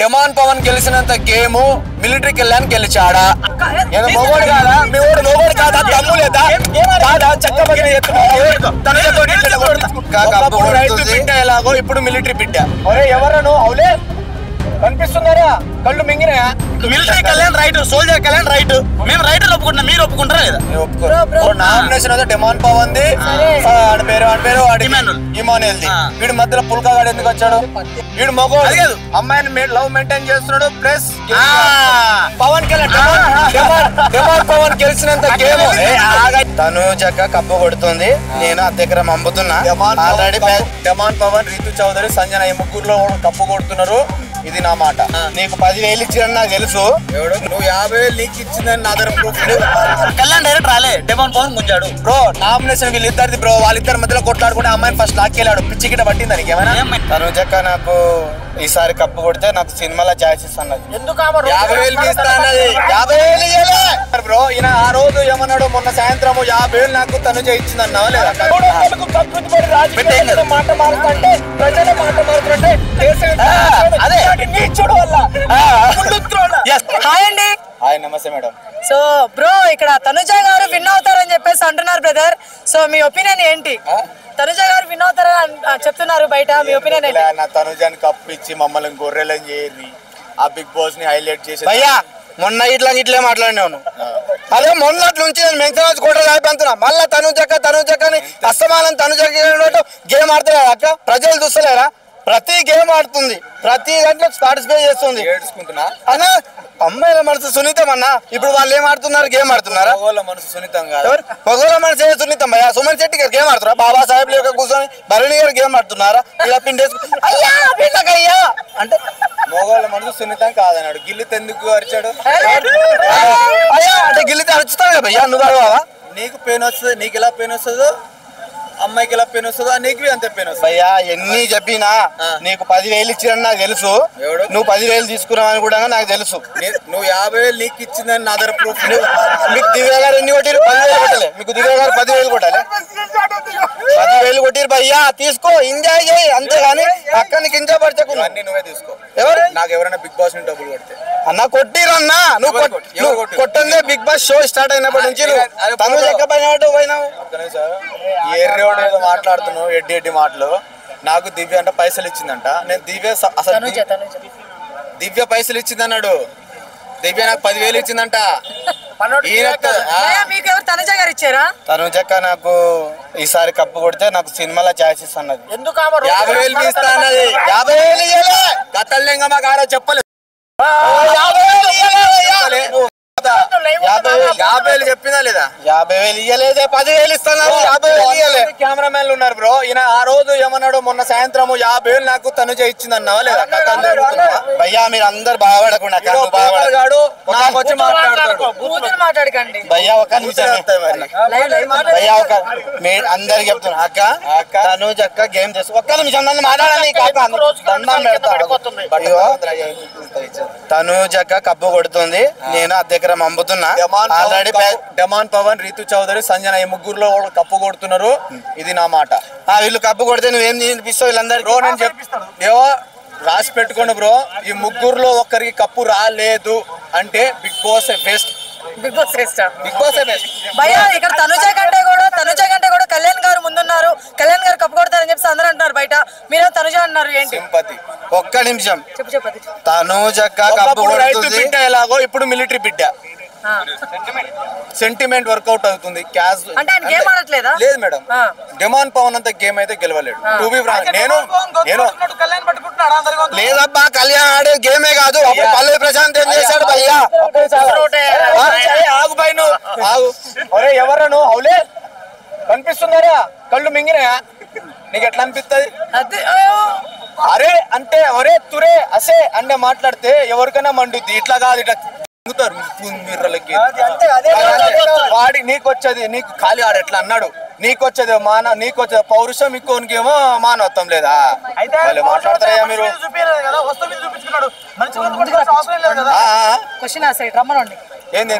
Demon Pavan గెలిచినంత game మిలిటరీకి వెళ్ళాను గెలిచాడా? మొగోడు కాదా? మీ ఓడు మొగోడు కాదా? దమ్ము లేదా? కాదా? చక్కబడి రైతు బిడ్డ ఎలాగో ఇప్పుడు మిలిటరీ బిడ్డ. ఒరే ఎవరను అవులే కనిపిస్తున్నారా? కళ్ళు మింగినాయా? Military Kalyan right, soldier Kalyan right. మేము రైట్ ఒప్పుకుంటున్నాం, మీరు ఒప్పుకుంటారా లేదా? నామినేషన్ అయితే డెమాన్ పవన్ ది, పేరు ఇమానుయల్ ది. వీడి మధ్యలో పుల్కాగాడు ఎందుకు వచ్చాడు? వీడు మగోడు అమ్మాయిని లవ్ మెయింటైన్ చేస్తున్నాడు. ప్లస్ పవన్ కళ్యాణ్ డెమాన్ పవన్ గెలిచినంత గేమ్ తనుజక్క కప్పు కొడుతుంది. నేను అద్దెకరం అమ్ముతున్నా. ఆల్రెడీ డెమాన్ పవన్, రీతు చౌదరి, సంజన ఈ ముగ్గురులో కప్పు కొడుతున్నారు. ఇది నా మాట. నీకు 10,000 ఇచ్చిందని నాకు తెలుసు. నువ్వు 50,000 నీకు ఇచ్చిందని నా దగ్గర ప్రూఫ్. కళ్యాణ్ డైరెక్ట్ రాలే, డెమాన్ పవన్ ముంచాడు. బ్రో నామినేషన్ వీళ్ళిద్దరిది బ్రో. వాళ్ళిద్దరి మధ్యలో కొట్లాడుకుంటే అమ్మాయిని ఫస్ట్ లాక్కెళ్ళాడు. పిచ్చి గిట్ట పట్టింది దానికి ఏమైనా? తనుజక్క నాకు ఈసారి కప్పు కొడితే నాకు సినిమాలో ఛాయిస్ ఇస్తాను. 50,000 ఇస్తా అన్నది. 50,000 బ్రో. ఈయన ఆ రోజు ఏమన్నాడు? మొన్న సాయంత్రం 50,000 నాకు తనుజ ఇచ్చిందన్నావా లేదా? మాట మారుతుంటే ప్రజల మాట మారుతుంటే అదే నీచుడు వల్ల. హాయ్ అండి. హాయ్ నమస్తే మేడం. సో బ్రో ఇక్కడ తనుజ గారు విన్ అవుతారని చెప్పేసి అంటున్నారు బ్రదర్. సో మీ ఒపీనియన్ ఏంటి? తనుజ గారు విన్ అవుతారని చెప్తున్నారు బయట, మీ ఒపీనియన్ ఏంటి? నా తనుజాని కప్పు ఇచ్చి మమ్మల్ని గొర్రెలని చేయరి, ఆ బిగ్ బాస్ ని హైలైట్ చేసి భయ్యా మొన్న ఇట్లే మాట్లాడినాను. అదే మొన్నటి నుంచి నేను మెంచరాజు కూడా రాయిపోతున్నా. మళ్ళా తనుజక్కని అస్తమానం తనుజక్క గేమ్ ఆడుతున్నా అక్క. ప్రజలు చూస్తలేరా? ప్రతి గేమ్ ఆడుతుంది, ప్రతి దాంట్లో పార్టిసిపేట్ చేస్తుంది. అన్న అమ్మాయిల మనసు సున్నితం అన్న. ఇప్పుడు వాళ్ళు ఏం ఆడుతున్నారు? గేమ్ ఆడుతున్నారా? మగోళ్ళ మనసు సున్నితం కాదు. మగోళ్ళ మనసు ఏ సున్నితం భయ్యా? సుమన్ శెట్టి గారు గేమ్ ఆడుతున్నా? బాబా సాహెబ్ యొక్క కూర్చొని భరణి గారు గేమ్ ఆడుతున్నారా? ఇలా పిండేసుకు అయ్యా అంటే మగోళ్ళ మనసు సున్నితం కాదన్నాడు. గిల్లితే ఎందుకు అరిచాడు? అయ్యా అంటే గిల్లితే అరుచుతావు కదా భయ్యా. నువ్వు అడవావా? నీకు పెయిన్ వస్తుంది. నీకు ఎలా పెయిన్ వస్తుందో అమ్మాయికి ఎలా పెయిన్ వస్తుందో నీకు అంతే పెయిన్ వస్తుంది. భయ్యా ఎన్ని చెప్పినా నీకు 10,000 ఇచ్చిందని నాకు తెలుసు. నువ్వు 10,000 తీసుకున్నావని కూడా నాకు తెలుసు. నువ్వు 50,000 నీకు ఇచ్చిందని నా దగ్గర ప్రూఫ్. మీకు దివ్య గారు ఎన్ని కొట్టిరు? 10,000 కొట్టలే. మీకు దివ్య గారు 10,000 కొట్టాలి. 10,000 కొట్టిరు భయ్యా. తీసుకో, ఎంజాయ్ చేయి అంతేగాని అక్కడికి ఎంజాయ్ పరచకు. అన్ని నువ్వే తీసుకో. ఎవరు? నాకు ఎవరైనా బిగ్ బాస్ డబ్బులు కొడితే అన్న కొట్టిరన్నా. నువ్వు కొట్టందే బిగ్ బాస్ షో స్టార్ట్ అయినప్పటి నుంచి తను పోయినావు. ఏదో మాట్లాడుతున్నావు ఎడ్డి మాటలు. నాకు దివ్య అంటే పైసలు ఇచ్చిందంట. నేను దివ్య అసలు దివ్య పైసలు ఇచ్చిందన్నాడు. దివ్య నాకు 10,000 ఇచ్చిందంట. తనుజక్క నాకు ఈసారి కప్పు కొడితే నాకు సినిమాలో ఛాయిస్ ఇస్తాను. 50,000 ఇస్తా అన్నది. 50,000 గతల్లింగా మాకు ఆరో చెప్పలేదు. 50,000 చెప్పిందా లేదా? 50,000 ఇయ్యలేదే. 10,000 ఇస్తాను. 50,000 ఇయ్యలే. కెమెరామెన్లు ఉన్నారు బ్రో. ఈయన ఆ రోజు ఏమన్నాడు? మొన్న సాయంత్రం 50,000 నాకు తనుజ ఇచ్చిందన్నావా లేదా? భయ్యా మీరు అందరు బాగుపడకుండా వచ్చి మాట్లాడకండి భయ్యా. ఒక నిమిషం భయ్యా, ఒక అందరికి చెప్తున్నా అక్క తనుజక్క గేమ్ చేసి ఒక్క నిమిషం నన్ను మాట్లాడాలి. తనుజక్క కప్పు కొడుతుంది. నేను అద్దెకరం అమ్ముతున్నా. ఆల్రెడీ డెమాన్ పవన్, రీతు చౌదరి, సంజన ఈ ముగ్గురులో కప్పు కొడుతున్నారు. ఇది నా మాట. వీళ్ళు కప్పు కొడితే నువ్వేం చూపిస్తావు వీళ్ళందరికీ? బ్రో నేను చెప్పిస్తాను. ఏవో రాసి పెట్టుకోండి బ్రో. ఈ ముగ్గురులో ఒక్కరికి కప్పు రాలేదు అంటే big boss best. Big boss best. Big boss best భయ్యా. ఇక్కడ తనుజ కంటే కూడా కళ్యాణ్ గారు ముందున్నారు. కళ్యాణ్ గారు కప్పు కొడతారని చెప్పి అందరూ అంటున్నారు బయట. మీరు తనుజ అన్నారు ఏంటి? సింపతి. ఒక్క నిమిషం. చెప్పు. తనుజక్క కప్పు రైతు బిడ్డ ఎలాగో ఇప్పుడు మిలిటరీ బిడ్డ. సెంటిమెంట్ వర్కౌట్ అవుతుంది. క్యాష్ అంటే ఆయన గేమ్ ఆడట్లేదా? లేదు మేడం. డెమాన్ పవన్ అంత గేమ్ అయితే గెలవలేడు. టు బి ఫ్రాంక్ నేను లేదబ్బా. కళ్యాణ్ ఆడే గేమే కాదు. పల్లవి ప్రశాంత్ ఏం చేశాడు భయ్యా? ఆగు పైన ఆగు. ఒరే ఎవరను అవులే కనిపిస్తున్నారా? కళ్ళు మింగినాయా? నీకు ఎట్లా అనిపిస్తుంది? అరే అంటే ఒరే తురే అసే అంటే మాట్లాడితే ఎవరికైనా మండుద్ది. ఇట్లా కాదు, ఇట్లా మిర్రలకి వాడి నీకు వచ్చేది. నీకు ఖాళీ ఆడు ఎట్లా అన్నాడు? నీకు వచ్చేది నీకు వచ్చేది పౌరుషం, ఇంకోనికేమో మానవత్వం లేదా? మాట్లాడతారయ్యా మీరు. ఏంది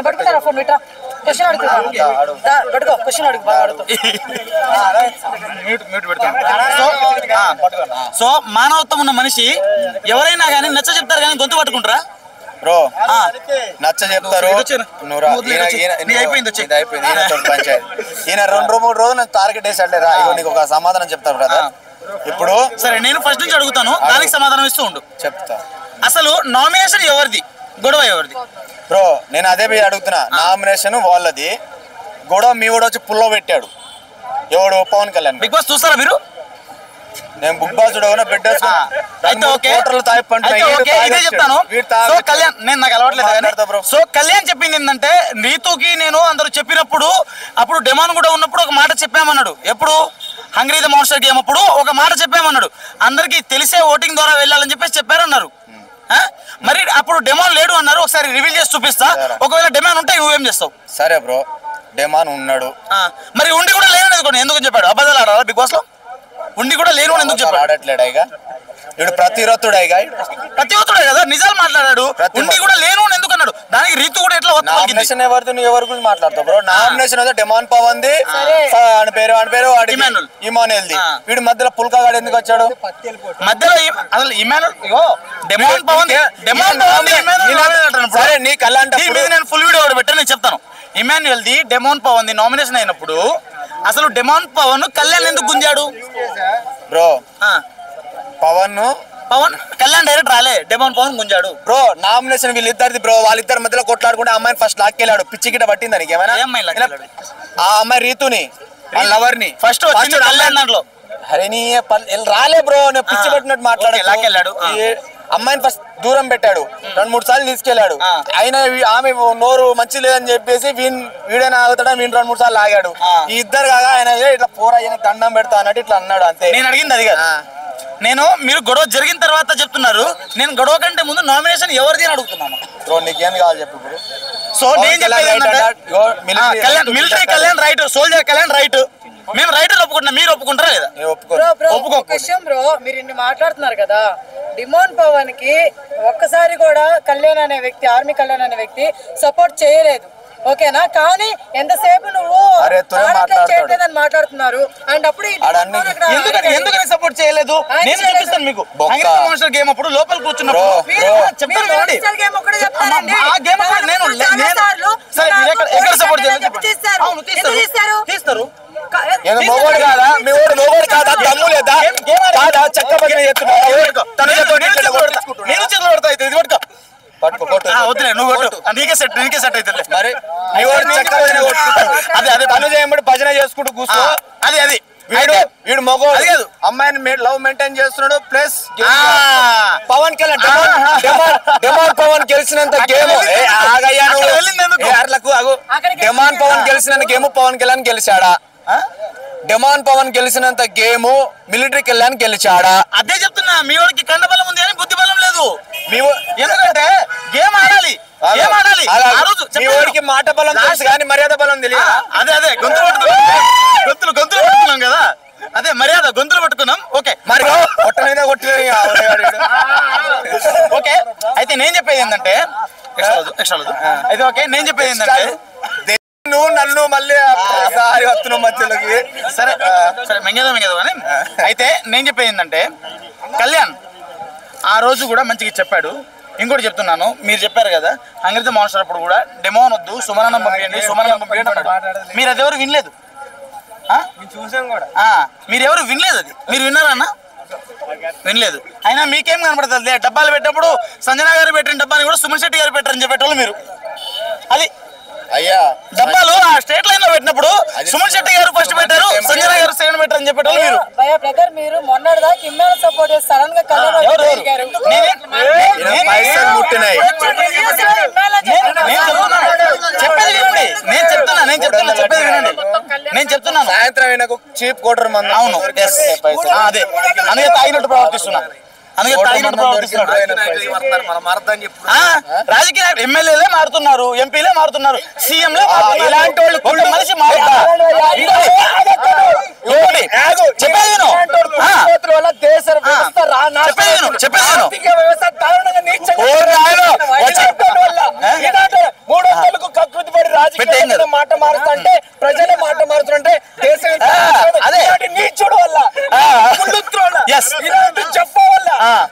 పట్టుకుంటారా ఫోన్? క్వశ్చన్ అడుగుతా. క్వశ్చన్ అడుగు బాగా అడుగుతా. సో మానవత్వం ఉన్న మనిషి ఎవరైనా కానీ నచ్చ చెప్తారు కానీ గొంతు పట్టుకుంటారా బ్రో? నచ్చ చెప్తారు. ఈయన 2-3 రోజులు టార్గెట్ వేసాడు. నీకు ఒక సమాధానం చెప్తాను బ్రదర్. ఇప్పుడు సరే నేను ఫస్ట్ నుంచి అడుగుతాను, దానికి సమాధానం ఇస్తూ ఉండు. చెప్తా. అసలు నామినేషన్ ఎవరిది, గొడవ ఎవరిది? బ్రో నేను అదే పోయి అడుగుతున్నా. నామినేషన్ వాళ్ళది, గొడవ మీ కూడా వచ్చి పుల్లో పెట్టాడు. ఎవడు? పవన్ కళ్యాణ్. బిగ్ బాస్ చూస్తారా మీరు? నేను బిగ్ బాస్ చూడగా బెడ్ ఇదే చెప్తాను. సో కళ్యాణ్ నేను నాకు అలవాట్లేదు. సో కళ్యాణ్ చెప్పింది ఏంటంటే, రీతుకి నేను అందరూ చెప్పినప్పుడు అప్పుడు డెమాన్ కూడా ఉన్నప్పుడు ఒక మాట చెప్పామన్నాడు. ఎప్పుడు? హంగ్రీ ద మాన్స్టర్ గేమ్ అప్పుడు ఒక మాట చెప్పామన్నాడు. అందరికి తెలిసే ఓటింగ్ ద్వారా వెళ్ళాలని చెప్పేసి చెప్పారన్నారు. మరి అప్పుడు డెమాన్ లేడు అన్నారు. ఒకసారి రివీల్ చేసి చూపిస్తా. ఒకవేళ డెమాన్ ఉంటే నువ్వేం చేస్తావు? సరే బ్రో, డెమాన్ ఉన్నాడు. మరి ఉండి కూడా లేను ఎందుకు చెప్పాడు? అబద్ధాలు ఆడాలా బిగ్ బాస్ లో? ఉండి కూడా లేను ఎందుకు చెప్పాడు? ఆడట్లేడా? ఇప్పుడు ప్రతిరత్తుడే కదా, నిజాలు మాట్లాడాడు. ఉండి కూడా లేను ఎందుకు అన్నాడు? దానికి రీతు కూడా ఎట్లా నామినేషన్ ఎవరిది? నువ్వు ఎవరి గురించి మాట్లాడతావు బ్రో? నామినేషన్ అయితే డెమాన్ పవన్ ది, అని పేరు ఇమానుయల్ ది. వీడి మధ్యలో పుల్కాగాడు ఎందుకు వచ్చాడు మధ్యలో? అసలు ఇమానుయల్ డెమాన్ పవన్ సరే నీకు అలాంటి నేను ఫుల్ వీడియో ఒకటి పెట్టా, నేను చెప్తాను. ఇమానుయల్ ది డెమాన్ పవన్ ది నామినేషన్ అయినప్పుడు అసలు డెమాన్ పవన్ కళ్యాణ్ ఎందుకు గుంజాడు బ్రో? పవన్ కళ్యాణ్ డైరెక్ట్ రాలే, డెమాన్ పవన్ గుంజాడు బ్రో. నామినేషన్ వీళ్ళిద్దరిది బ్రో. వాళ్ళిద్దరి మధ్యలో కొట్లాడుకుంటే అమ్మాయిని ఫస్ట్ లాక్కెళ్ళాడు. పిచ్చి గిట్ట పట్టింది దానికి ఏమైనా? ఆ అమ్మాయి రీతుని, లవర్ ని ఫస్ట్ కళ్యాణ్ దాంట్లో. అరే నీ రాలే బ్రో, నేను పిచ్చి పట్టినట్టు మాట్లాడాడు. అమ్మాయిని ఫస్ట్ దూరం పెట్టాడు. 2-3 సార్లు తీసుకెళ్లాడు. అయినా ఆమె నోరు మంచి లేదని చెప్పేసి వీడైనా ఆగుతాడా? వీడు 2-3 సార్లు ఆగాడు. ఈ ఇద్దరు కాగా ఆయన ఇట్లా పోరాయన దండం పెడతా అన్నట్టు ఇట్లా అన్నాడు. అంతే. నేను అడిగింది అది కాదు. నేను మీరు గొడవ జరిగిన తర్వాత చెప్తున్నారు. నేను గొడవ కంటే ముందు నామినేషన్ ఎవరిది అని అడుగుతున్నాను. బ్రో నీకేం కావాలి చెప్పు బ్రో. సో నేను military Kalyan right, soldier Kalyan right. మేము రైటర్ ఒప్పుకుంటున్నాం, మీరు ఒప్పుకుంటారా లేదా? బ్రో మీరు ఇన్ని మాట్లాడుతున్నారు కదా, డిమాండ్ పవన్ కి ఒక్కసారి కూడా కళ్యాణ్ అనే వ్యక్తి, ఆర్మీ కళ్యాణ్ అనే వ్యక్తి సపోర్ట్ చేయలేదు. ఓకేనా? కానీ ఎంతసేపు నువ్వు చేయట్లేదని మాట్లాడుతున్నారు. అండ్ అప్పుడు ఎందుకని సపోర్ట్ చేయలేదు నేను చూపిస్తాను మీకు. గేమ్ అప్పుడు లోపల కూర్చున్నప్పుడు తీస్తారు. మొగోడు కాదా? మీ ఓడు మొగోడు కాదా? దమ్ము లేదా? కాదా? చెక్క పగిన నేను చేతులు పడతా. ఇది పట్టుకో, వద్దులే నువ్వు కొట్టు. నీకే సెట్ అయితే మరి అదే తను చేయబడి భజన చేసుకుంటూ కూర్చో. అది వీడు మగోడు అమ్మాయిని లవ్ మెయింటైన్ చేస్తున్నాడు. ప్లస్ పవన్ కళ్యాణ్ డెమాన్ పవన్ గెలిచినంత గేమ్ డెమాన్ పవన్ గెలిచినంత గేమ్ పవన్ కళ్యాణ్ గెలిచాడా? డెమాన్ పవన్ గెలిచినంత గేమ్ మిలిటరీ కళ్యాణ్ గెలిచాడా? అదే చెప్తున్నా. మీ వాడికి కండ బలం ఉంది కానీ బుద్ధి బలం లేదు. ఎందుకంటే గేమ్ ఆడాలి. మీ వాడికి మాట బలం తెలుసు కానీ మర్యాద బలం తెలియదు. అదే గొంతులు పట్టుకున్నాం కదా, అదే మర్యాద గొంతులు పట్టుకున్నాం. ఓకే మరి కొట్ట ఓకే. అయితే నేను చెప్పేది ఏంటంటే అయితే ఓకే నేను చెప్పేది ఏంటంటే నువ్వు నన్ను మళ్ళీ వస్తున్నావు మధ్యలోకి. సరే మెంగేదో కానీ అయితే నేను చెప్పేది ఏంటంటే, కళ్యాణ్ ఆ రోజు కూడా మంచిగా చెప్పాడు. ఇంకోటి చెప్తున్నాను, మీరు చెప్పారు కదా హంగ్రీ ద మాన్స్టర్ అప్పుడు కూడా డెమోన్ వద్దు, సుమరన్నం పంపించండి మీరు అది ఎవరు వినలేదు. మీరు ఎవరు వినలేదు. అది మీరు విన్నారన్నా? వినలేదు. అయినా మీకేం కనపడుతుంది? డబ్బాలు పెట్టినప్పుడు సంజన గారు పెట్టిన డబ్బాని కూడా సుమన్ శెట్టి గారు పెట్టారని చెప్పేటోళ్ళు మీరు. అది అయ్యా డబ్బాలు ఆ స్టేట్ లైన్ లో పెట్టినప్పుడు సుమన్ శెట్టి గారు ఫస్ట్ పెట్టారు, సంజన గారు సెకండ్ పెట్టారని చెప్పేటోళ్ళు మీరు. బ్రదర్ మీరు మొన్నటిదా కిమ్మెల్ సపోర్ట్ చేసి సడన్ గా నేను చెప్తున్నాను సాయంత్రం చీప్ కోటర్ మంది. అవును అదే అందుకే తాగినట్టు ప్రవర్తిస్తున్నా. రాజకీయ ఎమ్మెల్యేలే మారుతున్నారు, ఎంపీలే మారుతున్నారు, సీఎంలే మారుతున్నారు. ఇలాంటి వాళ్ళు మనిషి మాట మారుతుంటే ప్రజలే మాట మారుతుంటే దేశం నీచుడు వల్ల ఎస్